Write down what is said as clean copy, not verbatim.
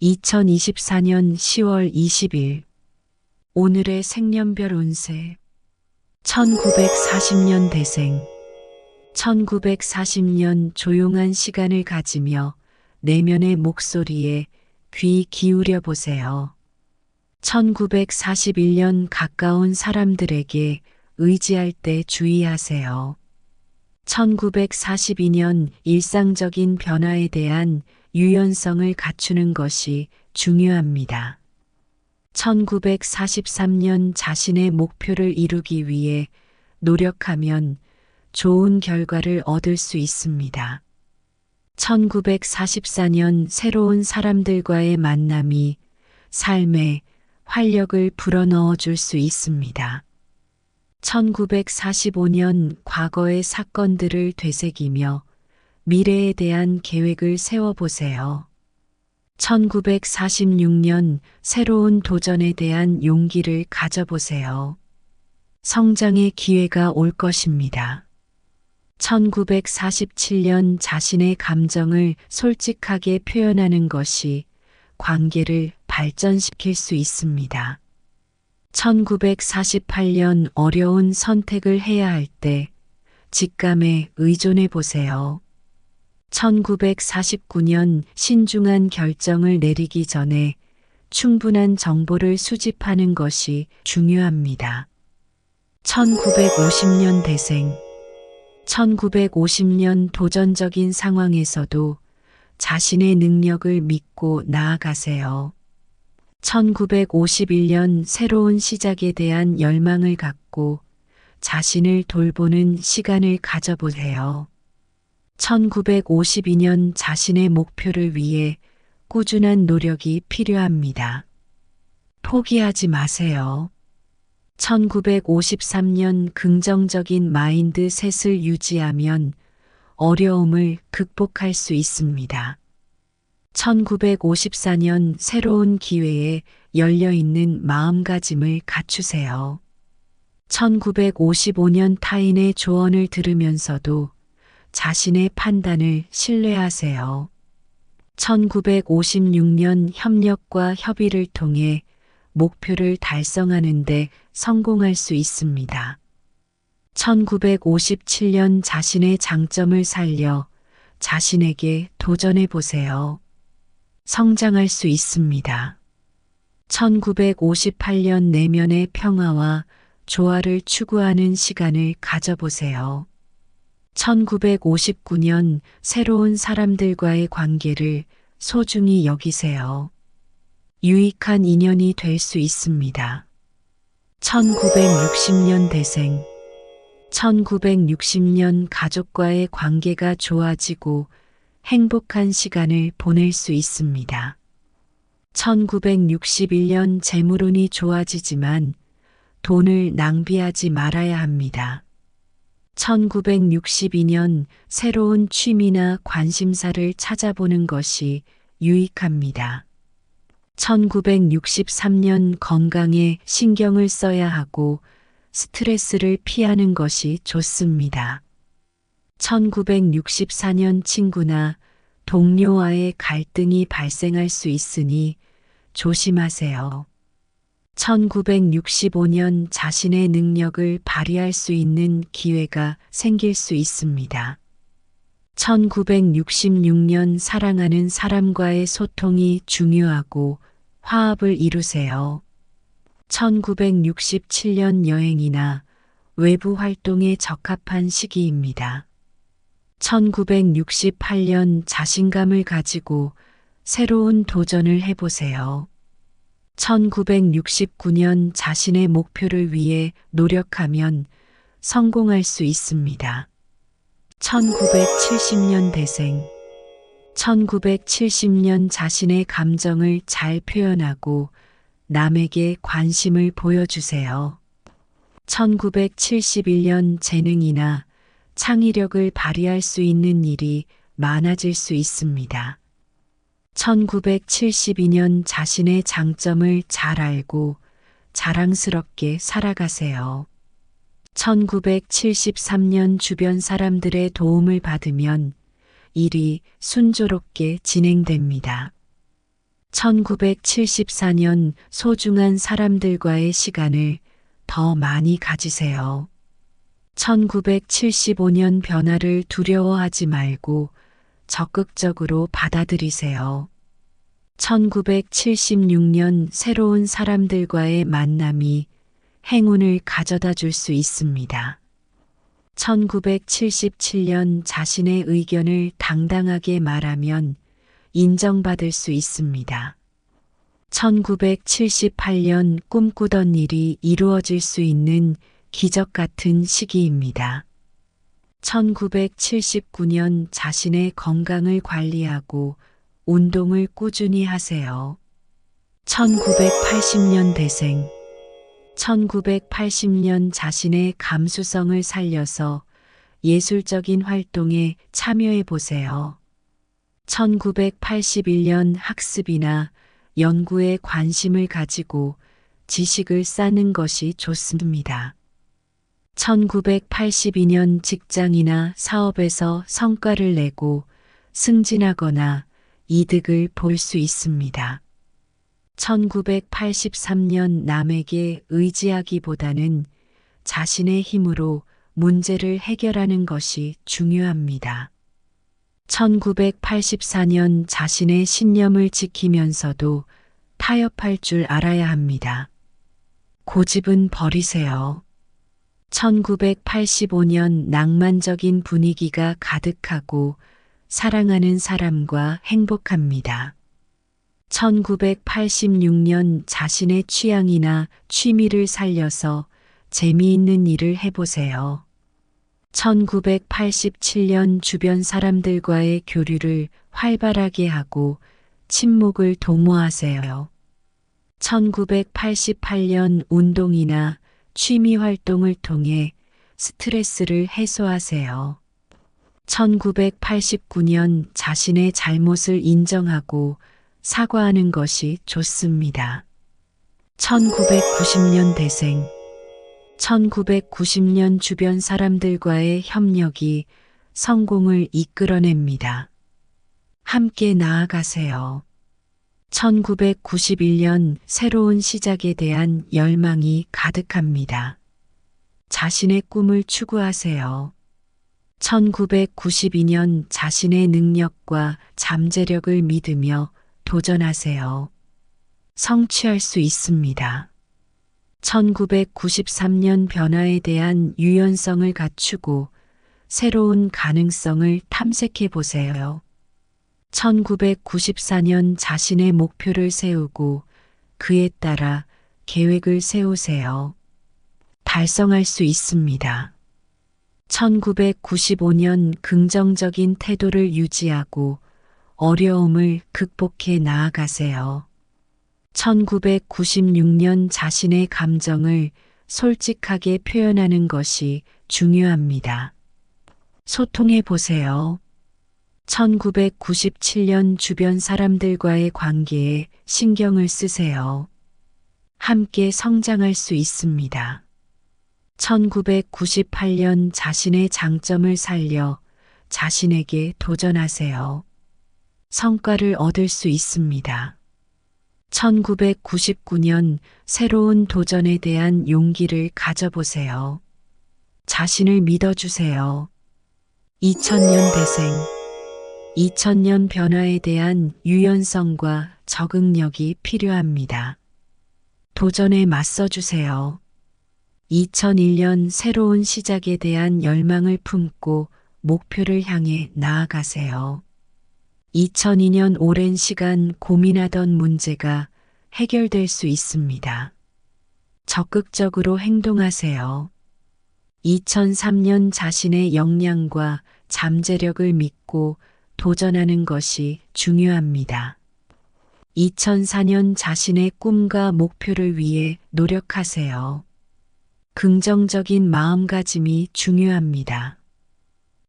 2024년 10월 20일 오늘의 생년별 운세 1940년 대생 1940년 조용한 시간을 가지며 내면의 목소리에 귀 기울여 보세요. 1941년 가까운 사람들에게 의지할 때 주의하세요. 1942년 일상적인 변화에 대한 유연성을 갖추는 것이 중요합니다. 1943년 자신의 목표를 이루기 위해 노력하면 좋은 결과를 얻을 수 있습니다. 1944년 새로운 사람들과의 만남이 삶에 활력을 불어넣어 줄 수 있습니다. 1945년 과거의 사건들을 되새기며 미래에 대한 계획을 세워보세요. 1946년 새로운 도전에 대한 용기를 가져보세요. 성장의 기회가 올 것입니다. 1947년 자신의 감정을 솔직하게 표현하는 것이 관계를 발전시킬 수 있습니다. 1948년 어려운 선택을 해야 할 때 직감에 의존해 보세요. 1949년 신중한 결정을 내리기 전에 충분한 정보를 수집하는 것이 중요합니다. 1950년 대생 1950년 도전적인 상황에서도 자신의 능력을 믿고 나아가세요. 1951년 새로운 시작에 대한 열망을 갖고 자신을 돌보는 시간을 가져보세요. 1952년 자신의 목표를 위해 꾸준한 노력이 필요합니다. 포기하지 마세요. 1953년 긍정적인 마인드셋을 유지하면 어려움을 극복할 수 있습니다. 1954년 새로운 기회에 열려있는 마음가짐을 갖추세요. 1955년 타인의 조언을 들으면서도 자신의 판단을 신뢰하세요. 1956년 협력과 협의를 통해 목표를 달성하는 데 성공할 수 있습니다. 1957년 자신의 장점을 살려 자신에게 도전해 보세요. 성장할 수 있습니다. 1958년 내면의 평화와 조화를 추구하는 시간을 가져보세요. 1959년 새로운 사람들과의 관계를 소중히 여기세요. 유익한 인연이 될 수 있습니다. 1960년 대생 1960년 가족과의 관계가 좋아지고 행복한 시간을 보낼 수 있습니다. 1961년 재물운이 좋아지지만 돈을 낭비하지 말아야 합니다. 1962년 새로운 취미나 관심사를 찾아보는 것이 유익합니다. 1963년 건강에 신경을 써야 하고 스트레스를 피하는 것이 좋습니다. 1964년 친구나 동료와의 갈등이 발생할 수 있으니 조심하세요. 1965년 자신의 능력을 발휘할 수 있는 기회가 생길 수 있습니다. 1966년 사랑하는 사람과의 소통이 중요하고 화합을 이루세요. 1967년 여행이나 외부 활동에 적합한 시기입니다. 1968년 자신감을 가지고 새로운 도전을 해보세요. 1969년 자신의 목표를 위해 노력하면 성공할 수 있습니다. 1970년 대생 1970년 자신의 감정을 잘 표현하고 남에게 관심을 보여주세요. 1971년 재능이나 창의력을 발휘할 수 있는 일이 많아질 수 있습니다. 1972년 자신의 장점을 잘 알고 자랑스럽게 살아가세요. 1973년 주변 사람들의 도움을 받으면 일이 순조롭게 진행됩니다. 1974년 소중한 사람들과의 시간을 더 많이 가지세요. 1975년 변화를 두려워하지 말고 적극적으로 받아들이세요. 1976년 새로운 사람들과의 만남이 행운을 가져다 줄 수 있습니다. 1977년 자신의 의견을 당당하게 말하면 인정받을 수 있습니다. 1978년 꿈꾸던 일이 이루어질 수 있는 기적 같은 시기입니다. 1979년 자신의 건강을 관리하고 운동을 꾸준히 하세요. 1980년 대생 1980년 자신의 감수성을 살려서 예술적인 활동에 참여해 보세요. 1981년 학습이나 연구에 관심을 가지고 지식을 쌓는 것이 좋습니다. 1982년 직장이나 사업에서 성과를 내고 승진하거나 이득을 볼 수 있습니다. 1983년 남에게 의지하기보다는 자신의 힘으로 문제를 해결하는 것이 중요합니다. 1984년 자신의 신념을 지키면서도 타협할 줄 알아야 합니다. 고집은 버리세요. 1985년 낭만적인 분위기가 가득하고 사랑하는 사람과 행복합니다. 1986년 자신의 취향이나 취미를 살려서 재미있는 일을 해보세요. 1987년 주변 사람들과의 교류를 활발하게 하고 친목을 도모하세요. 1988년 운동이나 취미 활동을 통해 스트레스를 해소하세요. 1989년 자신의 잘못을 인정하고 사과하는 것이 좋습니다. 1990년 대생 1990년 주변 사람들과의 협력이 성공을 이끌어냅니다. 함께 나아가세요. 1991년 새로운 시작에 대한 열망이 가득합니다. 자신의 꿈을 추구하세요. 1992년 자신의 능력과 잠재력을 믿으며 도전하세요. 성취할 수 있습니다. 1993년 변화에 대한 유연성을 갖추고 새로운 가능성을 탐색해 보세요. 1994년 자신의 목표를 세우고 그에 따라 계획을 세우세요. 달성할 수 있습니다. 1995년 긍정적인 태도를 유지하고 어려움을 극복해 나아가세요. 1996년 자신의 감정을 솔직하게 표현하는 것이 중요합니다. 소통해 보세요. 1997년 주변 사람들과의 관계에 신경을 쓰세요. 함께 성장할 수 있습니다. 1998년 자신의 장점을 살려 자신에게 도전하세요. 성과를 얻을 수 있습니다. 1999년 새로운 도전에 대한 용기를 가져보세요. 자신을 믿어주세요. 2000년 대생 2000년 변화에 대한 유연성과 적응력이 필요합니다. 도전에 맞서주세요. 2001년 새로운 시작에 대한 열망을 품고 목표를 향해 나아가세요. 2002년 오랜 시간 고민하던 문제가 해결될 수 있습니다. 적극적으로 행동하세요. 2003년 자신의 역량과 잠재력을 믿고 도전하는 것이 중요합니다. 2004년 자신의 꿈과 목표를 위해 노력하세요. 긍정적인 마음가짐이 중요합니다.